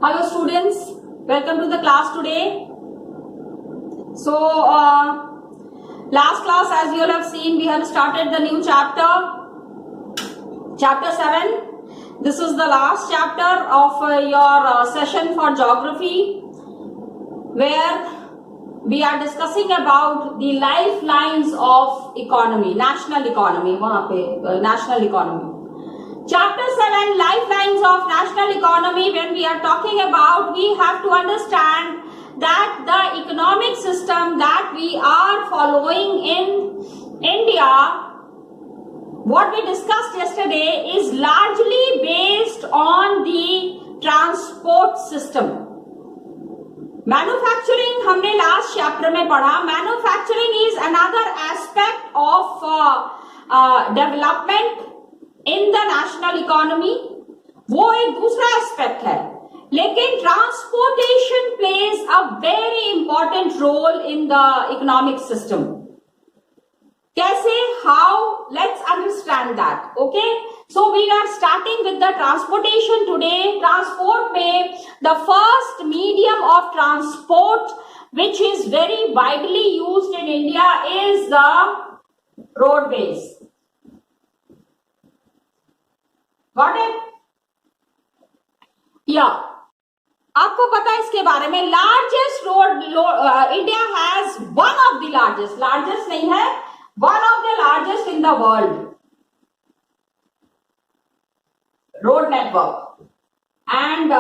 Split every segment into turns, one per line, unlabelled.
Hello students, welcome to the class today. So last class, as you all have seen, we have started the new chapter 7. This is the last chapter of your session for geography, where we are discussing about the lifelines of economy, national economy, national economy. Chapter 7, lifelines of national economy. When we are talking about, we have to understand that the economic system that we are following in India, what we discussed yesterday, is largely based on the transport system. Manufacturing हमने last chapter में पढ़ा. Manufacturing is another aspect of development in the national economy. वो एक दूसरा aspect है, लेकिन transportation plays a very important role in the economic system. कैसे? How? Let's understand that. Okay, so we are starting with the transportation today. Transport में the first medium of transport which is very widely used in India is the roadways. Got it? Yeah. आपको पता है इसके बारे में. Largest road India has one of the largest नहीं है, one of the largest in the world road network, and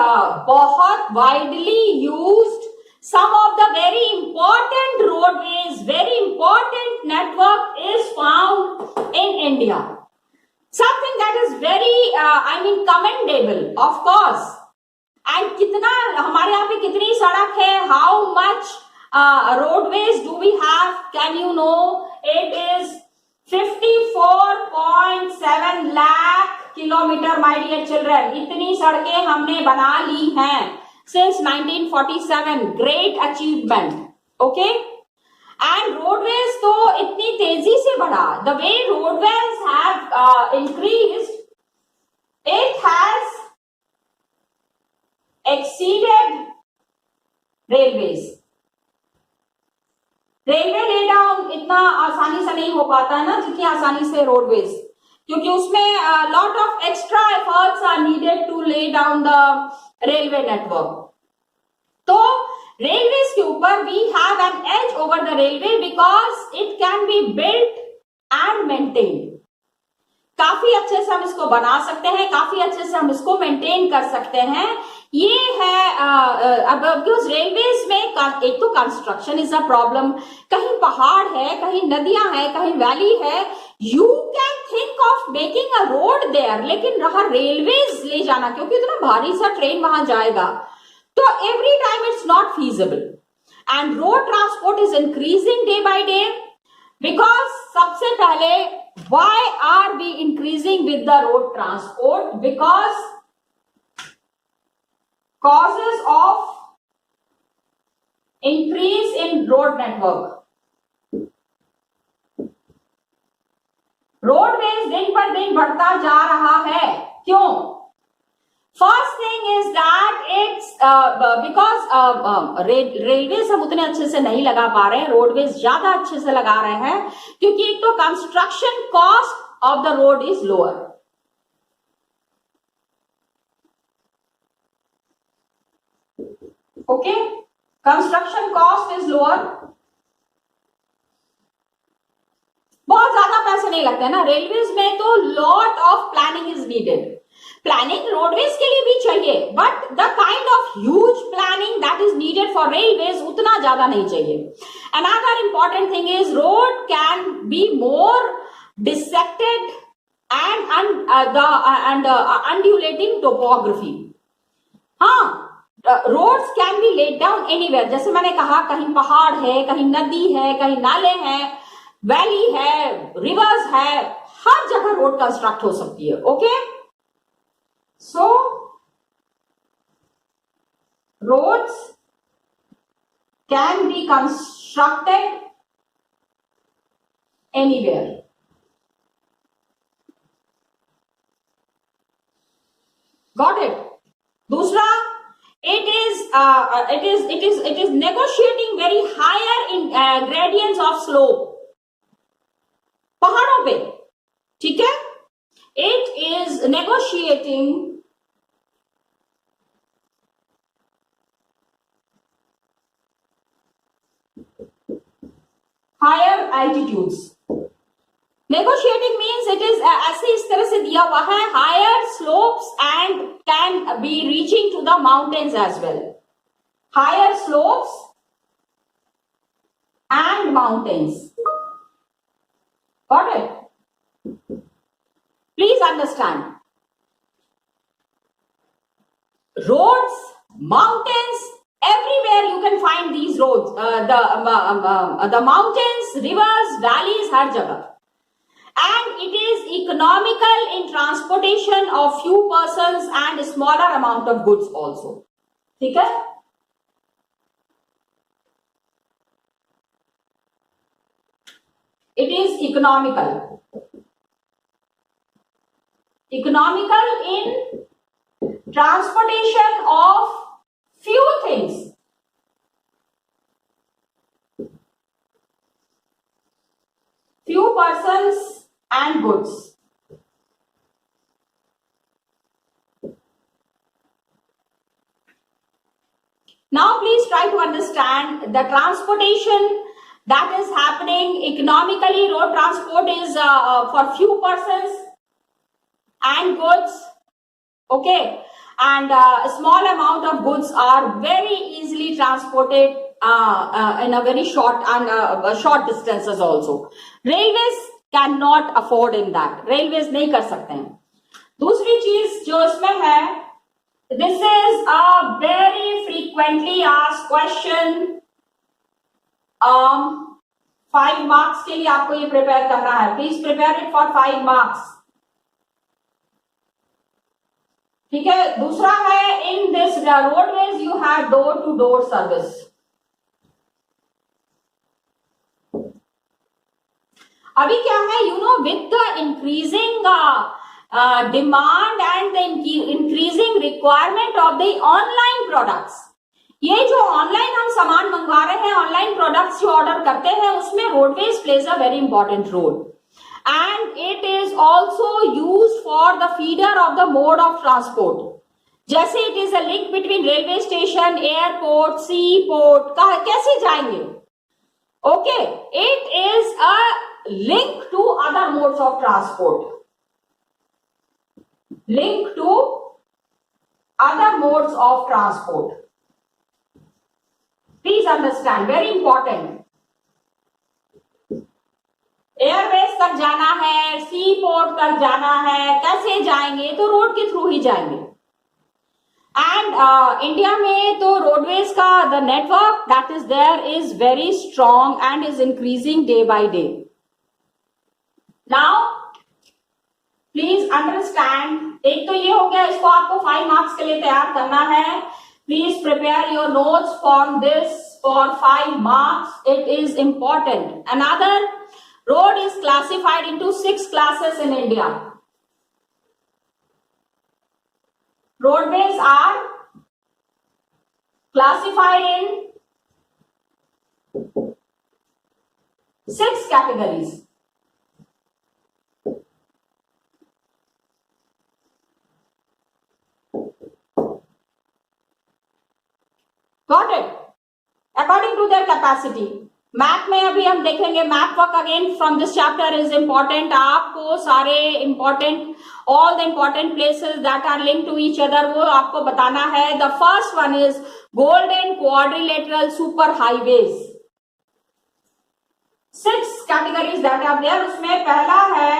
बहुत widely used. Some of the very important roadways, very important network is found in India. Something that is very commendable, of course. And कितना हमारे यहाँ पे कितनी सड़क है? How much roadways do we have? Can you know? It is 54.7 lakh kilometer, my dear children. इतनी सड़कें हमने बना ली हैं since 1947. Great achievement. Okay? And roadways तो इतनी तेजी से बढ़ा. The way roadways have increased, it has exceeded railways. Railway lay down इतना आसानी से नहीं हो पाता है ना, जितनी आसानी से रोडवेज, क्योंकि उसमें lot of extra efforts are needed to lay down the railway network. तो रेलवेज के ऊपर we have an edge over the railway because it can be built and maintain. काफी अच्छे से हम इसको बना सकते हैं, काफी अच्छे से हम इसको मेंटेन कर सकते हैं. ये है अब बिकॉज रेलवेज में एक तो कंस्ट्रक्शन इज अ प्रॉब्लम. कहीं पहाड़ है, कहीं नदियां हैं, कहीं वैली है. You can think of making a road there, लेकिन रहा रेलवेज ले जाना, क्योंकि इतना भारी सा ट्रेन वहां जाएगा, तो every time it's not feasible. And road transport is increasing day by day because सबसे पहले why are we increasing with the road transport? Because causes of increase in road network. Roadways दिन पर दिन बढ़ता जा रहा है. क्यों? First thing is that it's because railways हम उतने अच्छे से नहीं लगा पा रहे हैं, रोडवेज ज्यादा अच्छे से लगा रहे हैं, क्योंकि एक तो construction cost of the road is lower. Okay, construction cost is lower. बहुत ज्यादा पैसे नहीं लगते ना रेलवेज में, तो lot of planning is needed. Planning roadways के लिए भी चाहिए, but the kind of huge planning that is needed for railways उतना ज्यादा नहीं चाहिए. Another important thing is road can be more dissected and undulating topography. हाँ, roads can be laid down anywhere. जैसे मैंने कहा, कहीं पहाड़ है, कहीं नदी है, कहीं नाले हैं, वैली है, रिवर्स है, हर जगह रोड कंस्ट्रक्ट हो सकती है. Okay, so roads can be constructed anywhere. Got it? दूसरा, it is negotiating very higher in gradients of slope, पहाड़ों पे, ठीक है? It is negotiating higher altitudes. Negotiating means it is ऐसे इस तरह से दिया हुआ है, higher slopes and can be reaching to the mountains as well. Higher slopes and mountains. Got it? Please understand. Roads, mountains, everywhere you can find these roads. The mountains, rivers, valleys, हर जगह. And it is economical in transportation of few persons and a smaller amount of goods also. ठीक है? It is economical. Economical in transportation of few things. Few persons and goods. Now please try to understand the transportation that is happening economically. Road transport is for few persons and goods, okay, and a small amount of goods are very easily transported in a very short and short distances also. Railways cannot afford in that. Railways नहीं कर सकते हैं. दूसरी चीज जो इसमें है, this is a very frequently asked question. 5 marks के लिए आपको ये प्रिपेयर करना है. Please prepare it for 5 marks. ठीक है. दूसरा है, in this roadways you have door to door service. अभी क्या है, with the increasing demand and the increasing requirement of the online products, ये जो ऑनलाइन हम सामान मंगवा रहे हैं, ऑनलाइन प्रोडक्ट्स जो ऑर्डर करते हैं, उसमें roadways plays a very important role and it is also used for the feeder of the mode of transport. जैसे it is a link between railway station, airport, sea port, कैसे जाएंगे? Okay, it is a link to other modes of transport. Link to other modes of transport. Please understand, very important. Airways तक जाना है, सी port तक जाना है, कैसे जाएंगे? तो रोड के थ्रू ही जाएंगे. एंड इंडिया में तो रोडवेज का the network that is there is very strong and is increasing day by day. Now, please understand, एक तो ये हो गया, इसको आपको 5 marks के लिए तैयार करना है. Please prepare your notes from this for 5 marks. It is important. Another, road is classified into 6 classes in India. Roadways are classified in 6 categories. Got it? According to their capacity. Map में अभी हम देखेंगे. Map work again from this chapter is important. आपको सारे important, all the important places that are link to each other, वो आपको बताना है. The first one is golden quadrilateral super highways. 6 categories that are there. उसमें पहला है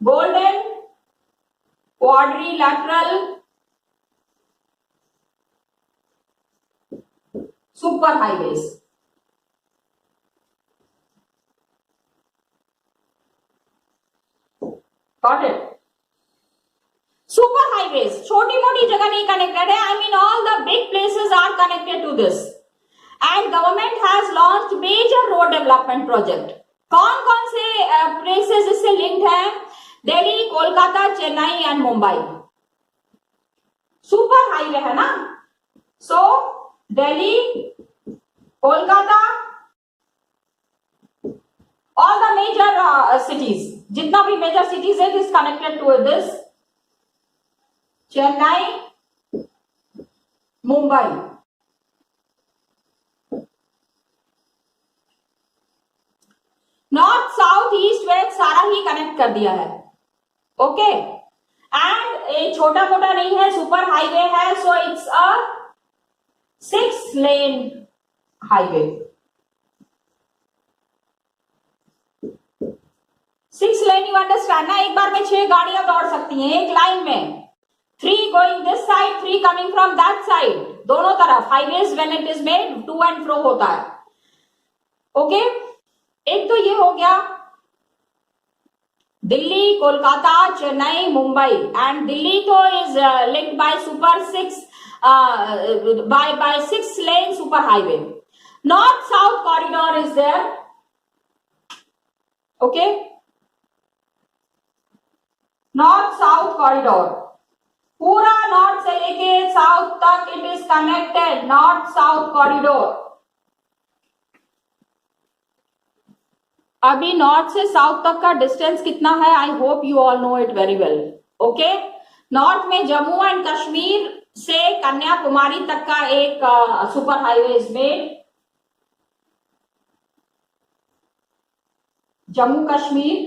golden quadrilateral super highways. Got it? Super highways छोटी मोटी जगह नहीं कनेक्टेड है. I mean all the big places are connected to this. And government has launched major road development project. कौन कौन से places इससे linked हैं? Delhi, Kolkata, Chennai and Mumbai. Super highway है ना, so Delhi, Kolkata, all the major cities, जितना भी मेजर सिटीज है it is connected to this, Chennai, Mumbai. North south east west सारा ही कनेक्ट कर दिया है, ओके। एंड ये छोटा मोटा नहीं है, सुपर हाईवे है, so it's a 6 lane highway. 6 lane, you understand ना, एक बार में 6 गाड़ियां दौड़ सकती हैं एक लाइन में, 3 going this side, 3 coming from that side, दोनों तरफ highways when it is made to and fro होता है, ओके। एक तो ये हो गया दिल्ली, कोलकाता, चेन्नई, मुंबई, एंड दिल्ली तो is linked by super 6 by 6 lane super highway. North south corridor is there, okay, north south corridor पूरा नॉर्थ से लेके साउथ तक it is connected, north south corridor. अभी नॉर्थ से साउथ तक का डिस्टेंस कितना है, I hope you all know it very well, okay. North में जम्मू एंड कश्मीर से कन्याकुमारी तक का एक super highway is made, Jammu Kashmir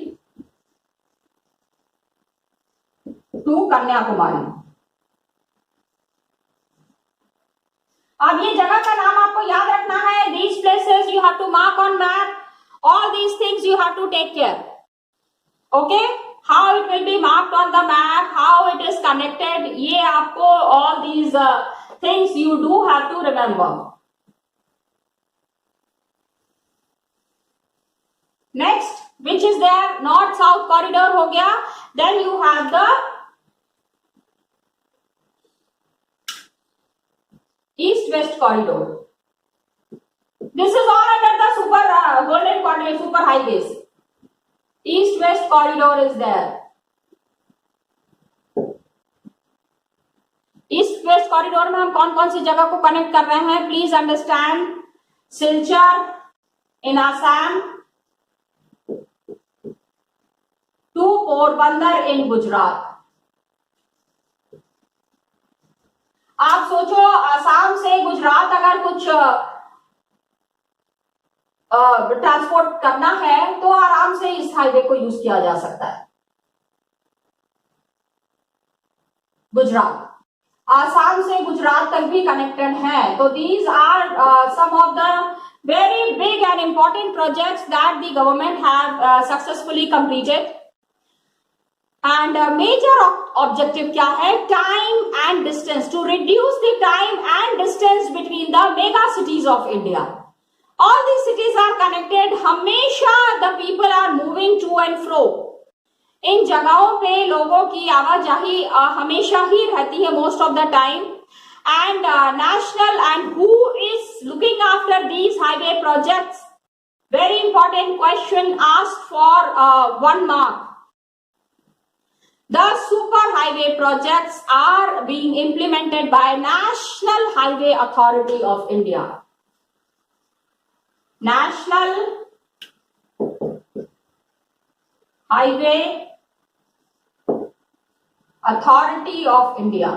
to Kanyakumari. अब ये जगह का नाम आपको याद रखना है, these places you have to mark on map, all these things you have to take care, okay. How it will be marked on the map, how it is connected, ये आपको all these things you do have to remember. Next which is there, north south corridor हो गया, then you have the east west corridor, this is all under the super golden quadrant, super highways, east west corridor is there, east west corridor में हम कौन कौन सी जगह को connect कर रहे हैं, please understand, Silchar in Assam to Porbandar in Gujarat. आप सोचो आसाम से गुजरात अगर कुछ ट्रांसपोर्ट करना है तो आराम से इस हाईवे को यूज किया जा सकता है। गुजरात, आसाम से गुजरात तक भी कनेक्टेड है, तो these are some of the very big and important projects that the government have successfully completed. And major objective क्या है, time and distance, to reduce the time and distance between the mega cities of India. All these cities are connected, हमेशा the people are moving to and fro, इन जगहों पे लोगों की आवाजाही हमेशा ही रहती है most of the time, and national and who is looking after these highway projects, very important question asked for 1 mark. The super highway projects are being implemented by National Highway Authority of India. National Highway Authority of India.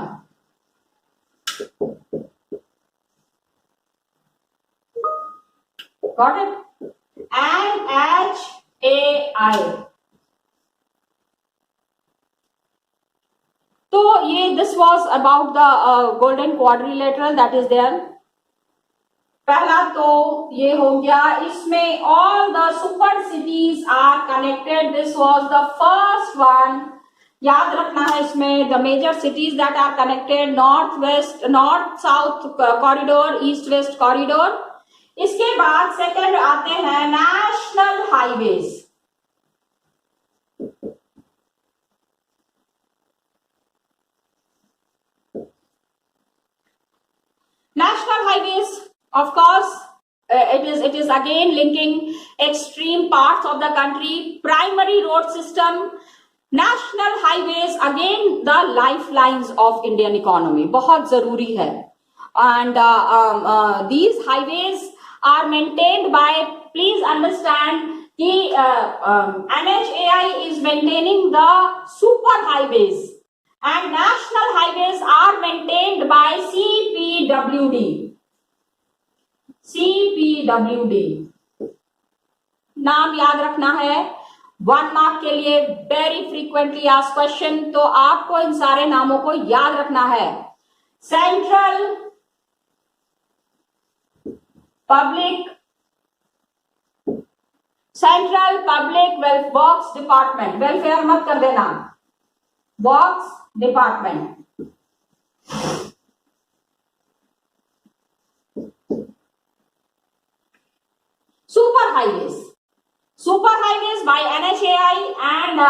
Got it? NHAI. तो ये this was about the golden quadrilateral that is there. पहला तो ये हो गया, इसमें all the super cities are connected, this was the first one. याद रखना है इसमें the major cities that are connected, north west, north south corridor, east west corridor. इसके बाद सेकंड आते हैं national highways. National highways, of course, it is again linking extreme parts of the country. Primary road system national highways again the life lines of Indian economy, बहुत जरूरी है. And these highways are maintained by, please understand कि NHAI is maintaining the super highways and national highways are maintained by CPWD. CPWD नाम याद रखना है 1 mark के लिए, वेरी फ्रीक्वेंटली आस्क्ड क्वेश्चन. तो आपको इन सारे नामों को याद रखना है. Central public works department, welfare मत कर देना, works department. Super highways by NHAI and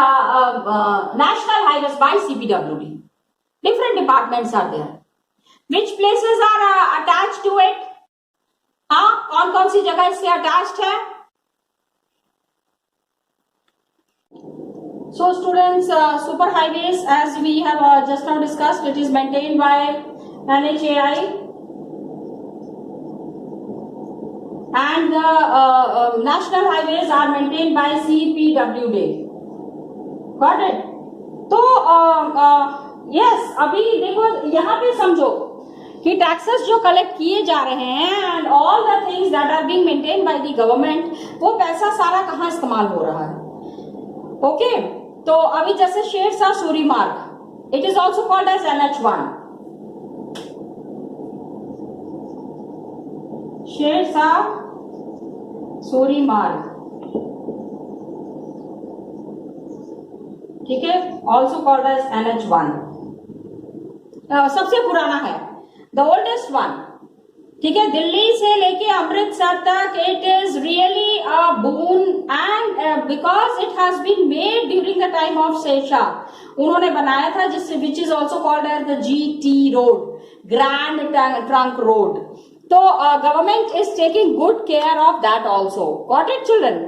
national highways by CPWD. Different departments are there. Which places are attached to it? हाँ, कौन कौन सी जगह इससे अटैच्ड है? So students, super highways, as we have just now discussed, it is maintained by NHAI and the national highways are maintained by CPWD. Got it? तो yes, अभी देखो यहाँ पे समझो कि टैक्सेस जो कलेक्ट किए जा रहे हैं and all the things that are being maintained by the government, वो पैसा सारा कहाँ इस्तेमाल हो रहा है. ओके तो अभी जैसे Sher Shah Suri Marg, it is also called as NH1. Sher Shah Suri Marg, ठीक है, ऑल्सो कॉल्ड एज NH1. सबसे पुराना है, द ओल्डेस्ट वन. ठीक है, दिल्ली से लेके अमृतसर तक it is really a boon and because it has been made during the time of Sher Shah, उन्होंने बनाया था, जिससे which is also called as the GT road, grand trunk road. तो government is taking good care of that also. Got it children?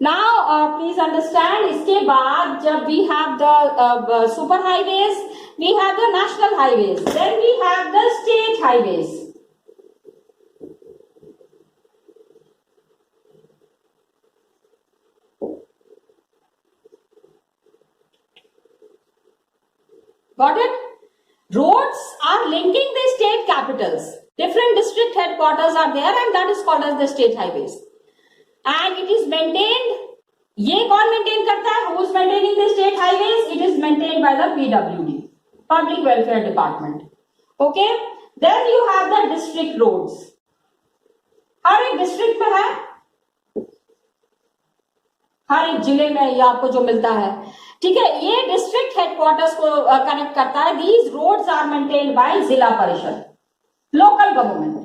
Now please understand, इसके बाद जब we have the super highways, we have the national highways, then we have the state highways. Got it? Roads are linking the state capitals. Different district headquarters are there and that is called as the state highways. And it is maintained, ये कौन maintain करता है? Who is maintaining the state highways? It is maintained by the PWD. Public Welfare Department. Okay, then you have the district roads. हर एक district में है, हर एक जिले में ये आपको जो मिलता है. ठीक है, ये डिस्ट्रिक्ट हेडक्वार्टर्स को कनेक्ट करता है. These roads are maintained by zila parishad, local government.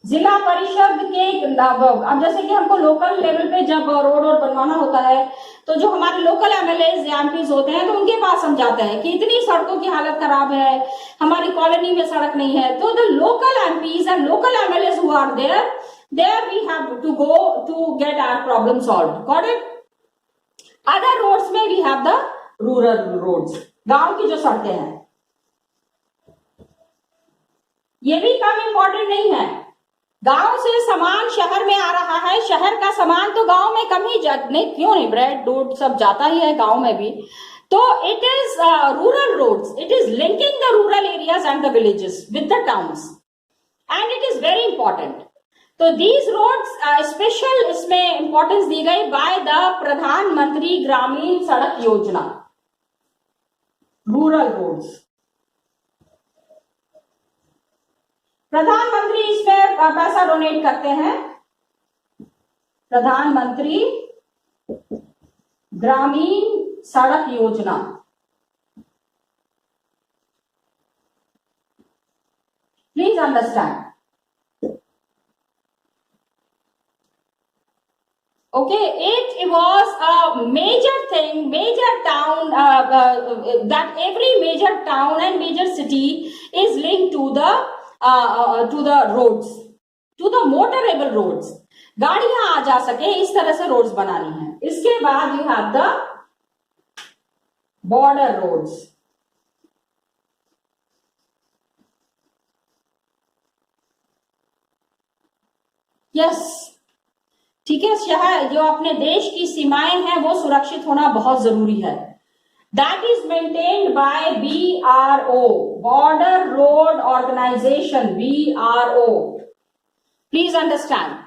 जिला परिषद के अब जैसे कि हमको लोकल लेवल पे जब रोड बनवाना होता है तो जो हमारे लोकल MLAs या MPs होते हैं तो उनके पास हम जाते हैं कि इतनी सड़कों की हालत खराब है, हमारी कॉलोनी में सड़क नहीं है. तो the local MPs and local MLAs who are there we have to go to get our problem solve. Got it? Other roads में we have the rural roads, गांव की जो सड़कें हैं. ये भी कम इंपॉर्टेंट नहीं है. गांव से सामान शहर में आ रहा है, शहर का सामान तो गांव में कम ही नहीं, क्यों नहीं, ब्रेड दूध सब जाता ही है गांव में भी. तो it is rural roads, it is linking the rural areas and the villages with the towns and it is very important. तो दीज रोड्स स्पेशल इसमें इंपॉर्टेंस दी गई बाय द प्रधानमंत्री ग्रामीण सड़क योजना, रूरल रोड्स. प्रधानमंत्री इसमें पैसा डोनेट करते हैं, प्रधानमंत्री ग्रामीण सड़क योजना. Please understand. Okay, it was a major thing, major town, that every major town and major city is linked to the roads, to the motorable roads. गाड़ियां आ जा सके इस तरह से रोड्स बनानी है. इसके बाद you have the border roads. Yes, ठीक है, जो अपने देश की सीमाएं हैं वो सुरक्षित होना बहुत जरूरी है. That is maintained by BRO, Border Road Organization, BRO. Please understand.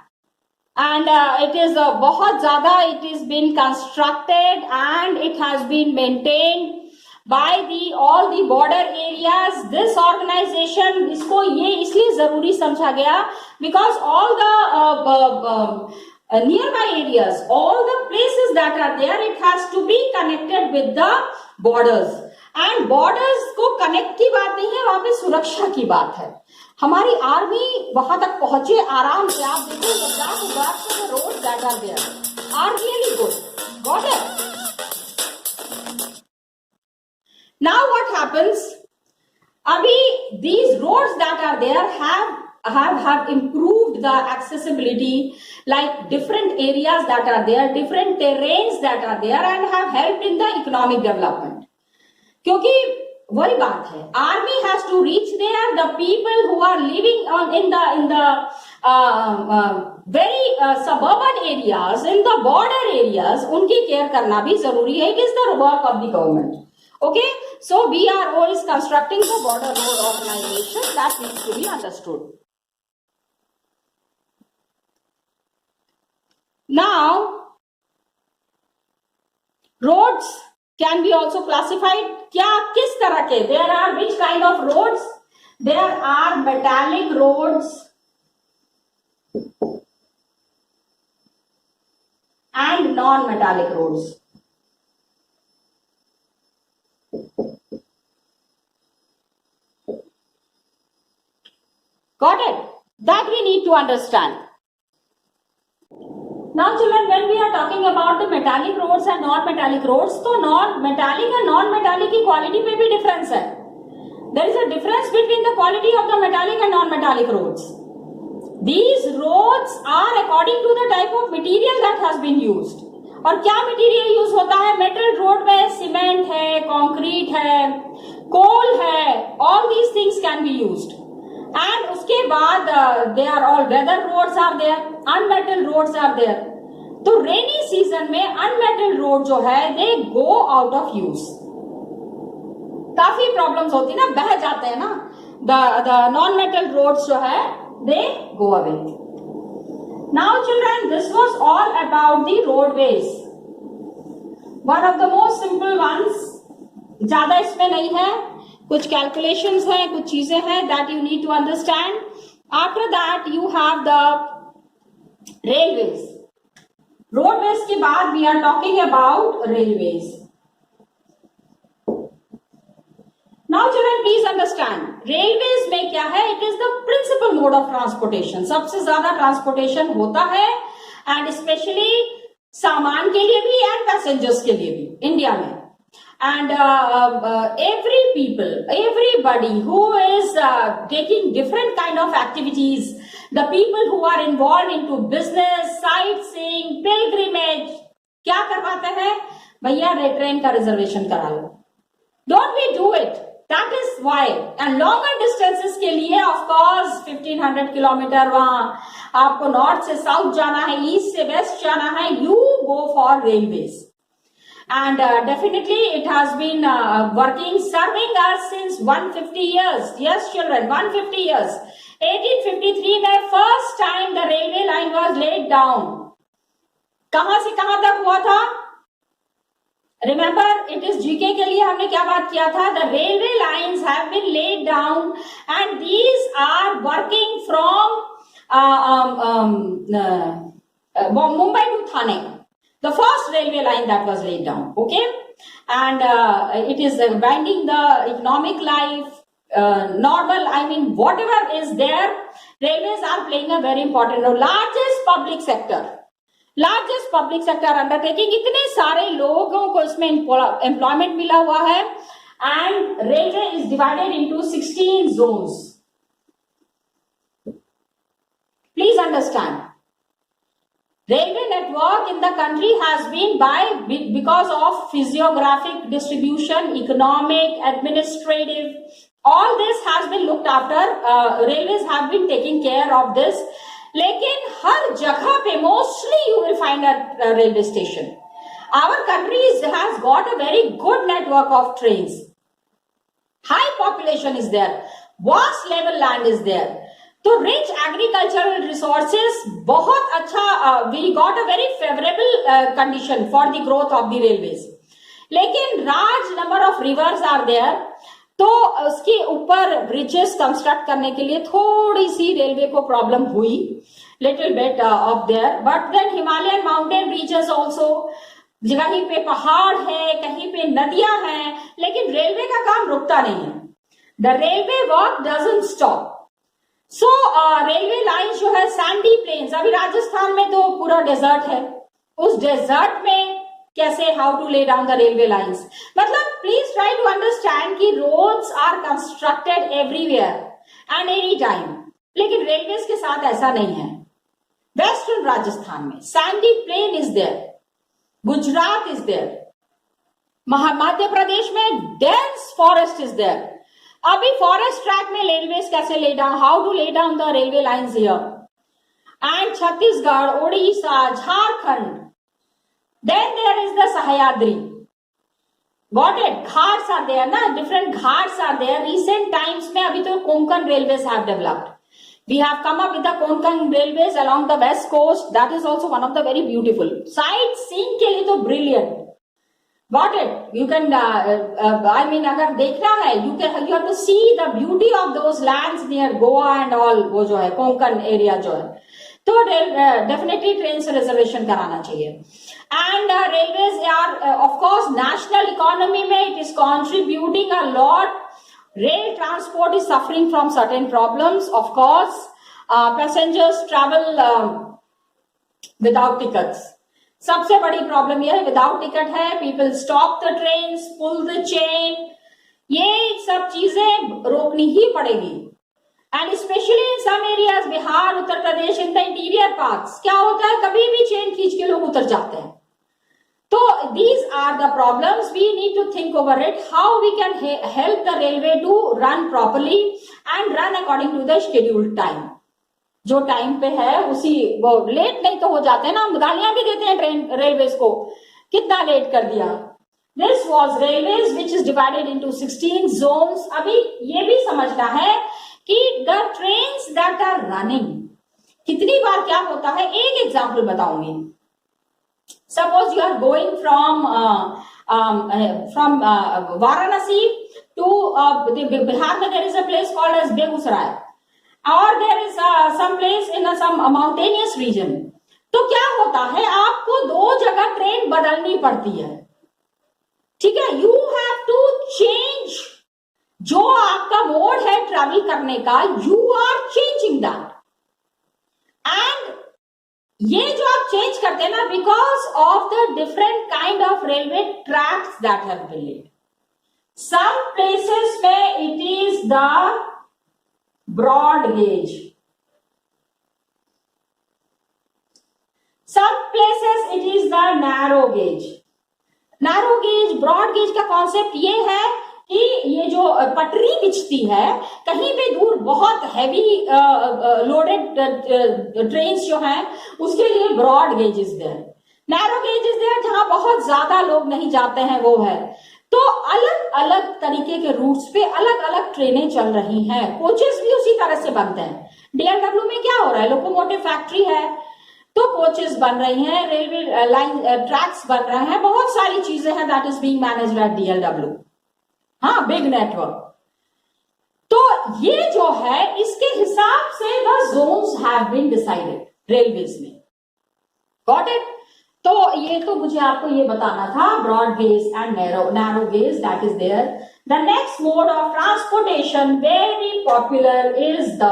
And it is बहुत ज़्यादा, it is been constructed and it has been maintained by all the border areas. This organization, इसको ये इसलिए जरूरी समझा गया because all the nearby areas, all the places that are there, it has to be connected with the borders. And borders को connect की बात नहीं है, वहां पे सुरक्षा की बात है. हमारी आर्मी वहां तक पहुंचे आराम से. आप देखो लद्दाख के road that are there are really good. Got it? Now what happens, अभी these roads that are there have improved the accessibility, like different areas that are there, different terrains that are there, and have helped in the economic development. क्योंकि वही बात है, army has to reach there, the people who are living in the very suburban areas, in the border areas, उनकी care करना भी जरूरी है. It is the work of the government. Okay, so BRO is constructing the border road organisation. That needs to be understood. Now roads can be also classified. क्या किस तरह के? There are which kind of roads? There are metallic roads and non-metallic roads. Got it? That we need to understand. Now children, when we are talking about the metallic roads and non-metallic roads, तो non-metallic and non-metallic की quality में भी difference है. There is a difference between the quality of the metallic and non-metallic roads. These roads are according to the type of material that has been used. और क्या material use होता है? Metal road में cement है, concrete है, कोल है, all these things can be used. And उसके बाद they are all weather roads are there, unmetal roads are there. तो रेनी सीजन में अनमेटल रोड जो है they go out of use. काफी प्रॉब्लम्स होती है ना, बह जाते हैं ना. the non-metal roads जो है they go away. Now children, this was all about the roadways. One of the most simple ones, ज्यादा इसमें नहीं है, कुछ कैलकुलेशंस हैं, कुछ चीजें हैं that you need to understand. After that you have the railways. Roadways के बाद we are talking about railways. Now children, please understand, railways में क्या है? It is the principal mode of transportation. सबसे ज्यादा ट्रांसपोर्टेशन होता है, and especially सामान के लिए भी and पैसेंजर्स के लिए भी इंडिया में. And everybody who is taking different kind of activities, the people who are involved into business, sightseeing, pilgrimage, क्या करवाते हैं? भैया ट्रेन का रिजर्वेशन करा लो. Don't we do it? That is why. And longer distances के लिए of course 1500 kilometre, वहां आपको नॉर्थ से साउथ जाना है, ईस्ट से वेस्ट जाना है, you go for railways. And definitely it has been working, serving us since 150 years. Yes children, 150 years. 1853 में first time the railway line was laid down. कहां से कहां तक हुआ था? Remember, it is GK के लिए हमने क्या बात किया था? The railway lines have been laid down and these are working from Mumbai to Thane. The first railway line that was laid down, okay? And it is binding the economic life, normal, I mean, whatever is there, railways are playing a very important role. Largest public sector undertaking, इतने सारे लोगों को इसमें employment मिला हुआ है, and railway is divided into 16 zones. Please understand. Railway network in the country has been because of physiographic distribution, economic, administrative, all this has been looked after. Railways have been taking care of this. लेकिन हर जगह पे mostly you will find a railway station. Our country has got a very good network of trains. High population is there. Vast level land is there. तो rich agricultural resources बहुत अच्छा, we got a very favorable condition for the growth of the railways. लेकिन large number of rivers are there, तो उसके ऊपर bridges construct करने के लिए थोड़ी सी रेलवे को प्रॉब्लम हुई, little bit of there, but then Himalayan mountain regions also, कहीं पे पहाड़ है, कहीं पे नदियां हैं, लेकिन रेलवे का काम रुकता नहीं है. The railway work doesn't stop. So railway line जो है सैंडी प्लेन्स, अभी राजस्थान में तो पूरा डेजर्ट है, उस डेजर्ट में कैसे, how to lay down the railway lines. मतलब प्लीज ट्राई टू अंडरस्टैंड कि roads are constructed everywhere and any time, लेकिन रेलवेज के साथ ऐसा नहीं है. वेस्टर्न राजस्थान में sandy plain is there, Gujarat is there, Madhya Pradesh में डेंस फॉरेस्ट इज देयर. अभी फॉरेस्ट ट्रैक में रेलवेज कैसे lay down, how to lay down the railway lines here. And Chhattisgarh, Odisha, Jharkhand, then there is the Sahyadri. Got it? Ghats are there, na? Different ghats are there. Recent times में अभी तो Konkan railways have developed. We have come up with the Konkan railways along the west coast. That is also one of the very beautiful. Sightseeing के लिए तो brilliant. Got it? You can, I mean, अगर देखना है, you have to see the beauty of those lands near Goa and all. वो जो है Konkan area जो है, तो डेफिनेटली ट्रेन से रिजर्वेशन कराना चाहिए. And railways are of course national economy में it is contributing a lot. Rail transport is suffering from certain problems. Of course passengers travel without tickets. सबसे बड़ी प्रॉब्लम यह है, विदाउट टिकट है, people stop the train, pull the chain. ये सब चीजें रोकनी ही पड़ेगी. And specially in some areas, Bihar, Uttar Pradesh, in the interior parts, क्या होता है, कभी भी चेन खींच के लोग उतर जाते हैं. तो these are the problems, we need to think over it, how we can help the railway to run properly and run according to the scheduled time. जो टाइम पे है उसी, वो लेट नहीं तो हो जाते हैं ना, हम गालियां भी देते हैं ट्रेन रेलवेज को, कितना लेट कर दिया. This was railways which is divided into 16 zones. अभी ये भी समझना है कि the trains that are running, कितनी बार क्या होता है. एक एग्जाम्पल बताऊंगी. Suppose you are going from Varanasi to Bihar में, there is a place called as Begusarai, और there is some place in some mountainous region. तो क्या होता है, आपको दो जगह ट्रेन बदलनी पड़ती है. ठीक है, यू हैव टू चेंज जो आपका मोड है ट्रैवल करने का, you are changing that. And ये जो आप चेंज करते हैं ना, because of the different kind of railway tracks that have been laid. Some places में it is the broad gauge, some places it is the narrow gauge. Narrow gauge, broad gauge का concept ये है कि ये जो पटरी बिछती है, कहीं पे दूर बहुत हैवी लोडेड ट्रेन्स जो हैं, उसके लिए broad gauge is there. Narrow gauge is there, जहां बहुत ज्यादा लोग नहीं जाते हैं, वो है. तो अलग अलग तरीके के रूट्स पे अलग अलग ट्रेनें चल रही हैं. कोचेस भी उसी तरह से बनते हैं. डीएलडब्ल्यू में क्या हो रहा है, लोकोमोटिव फैक्ट्री है, तो कोचेस बन रही हैं, रेलवे लाइन ट्रैक्स बन रहे हैं, बहुत सारी चीजें हैं that is being managed at DLW. हाँ, बिग नेटवर्क. तो ये जो है, इसके हिसाब से the zones have been decided railways में. Got it? तो ये तो मुझे आपको ये बताना था, broad gauge and narrow gauge that is there. The next mode of transportation very popular is the,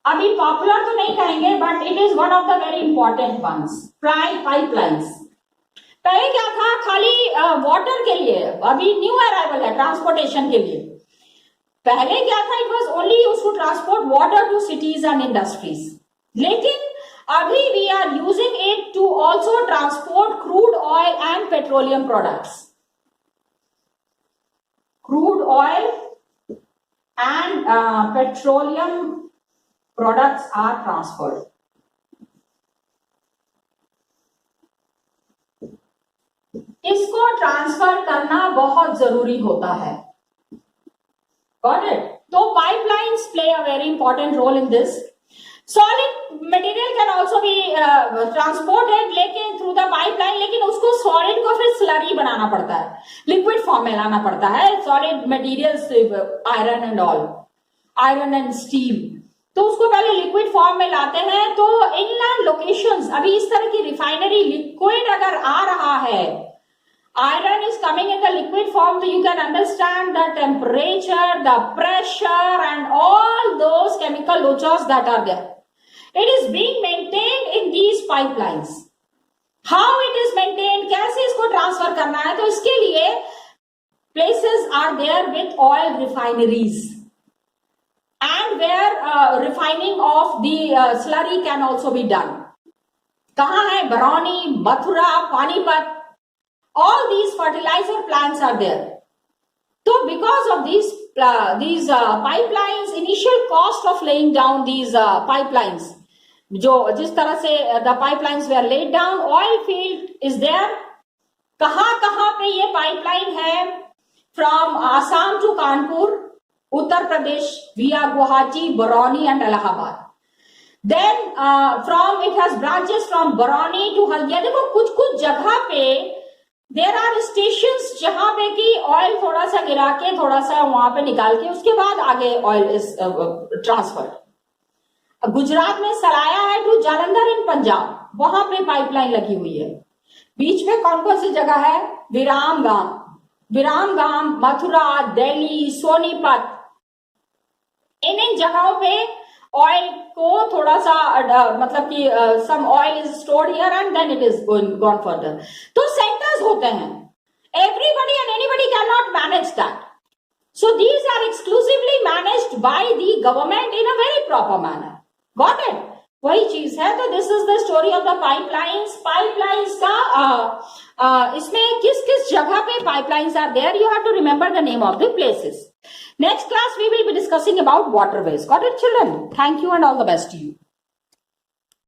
अभी पॉपुलर तो नहीं कहेंगे but it is one of the very important ones, pipelines. पहले क्या था, खाली वाटर के लिए, अभी न्यू अराइवल है ट्रांसपोर्टेशन के लिए. पहले क्या था, it was only used to transport water to cities and industries. लेकिन अभी we are using it to also transport crude oil and petroleum products. Crude oil and petroleum products are transferred. इसको transfer करना बहुत जरूरी होता है. Got it? तो pipelines play a very important role in this. Solid material can also be transported लेकिन through the pipeline, लेकिन उसको solid को फिर slurry बनाना पड़ता है, liquid form में लाना पड़ता है. Solid materials, iron and all, iron and steel, तो उसको पहले लिक्विड फॉर्म में लाते हैं. तो इनलैंड लोकेशंस, अभी इस तरह की रिफाइनरी लिक्विड अगर आ रहा है, iron is coming in the liquid form, so you can understand the temperature, the pressure and all those chemical loads that are there. It is being maintained in these pipelines. How it is maintained, कैसे इसको transfer करना है, तो इसके लिए places are there with oil refineries and where refining of the slurry can also be done. कहाँ है? Barauni, Mathura, Panipat, all these fertilizer plants are there. So because of these pipelines, initial cost of laying down these pipelines, जो जिस तरह से the pipelines were laid down, oil field is there. कहाँ पे ये pipeline है? From Assam to Kanpur, Uttar Pradesh, via Guwahati, Barauni and Allahabad. Then it has branches from Barauni to Haldia. देखो कुछ जगह पे there are stations जहां पे कि ऑयल थोड़ा सा गिरा के थोड़ा सा वहां पे निकाल के उसके बाद आगे ऑयल इज ट्रांसफर्ड. गुजरात में सलाया है टू जालंधर इन पंजाब, वहां पे पाइपलाइन लगी हुई है. बीच में कौन कौन सी जगह है? विरामगाम, मथुरा, दिल्ली, सोनीपत, इन जगहों पे ऑयल को थोड़ा सा मतलब कि some oil is stored here and then it is gone further. तो सेंटर्स होते हैं. Everybody and anybody can not manage that. So these are exclusively managed by the government in a very proper manner. Got it? वही चीज है. तो this is the story of the pipelines. Pipelines का इसमें किस किस जगह पे pipelines are there, you have to remember the name of the places. Next class we will be discussing about waterways. Got it, children? Thank you and all the best to you.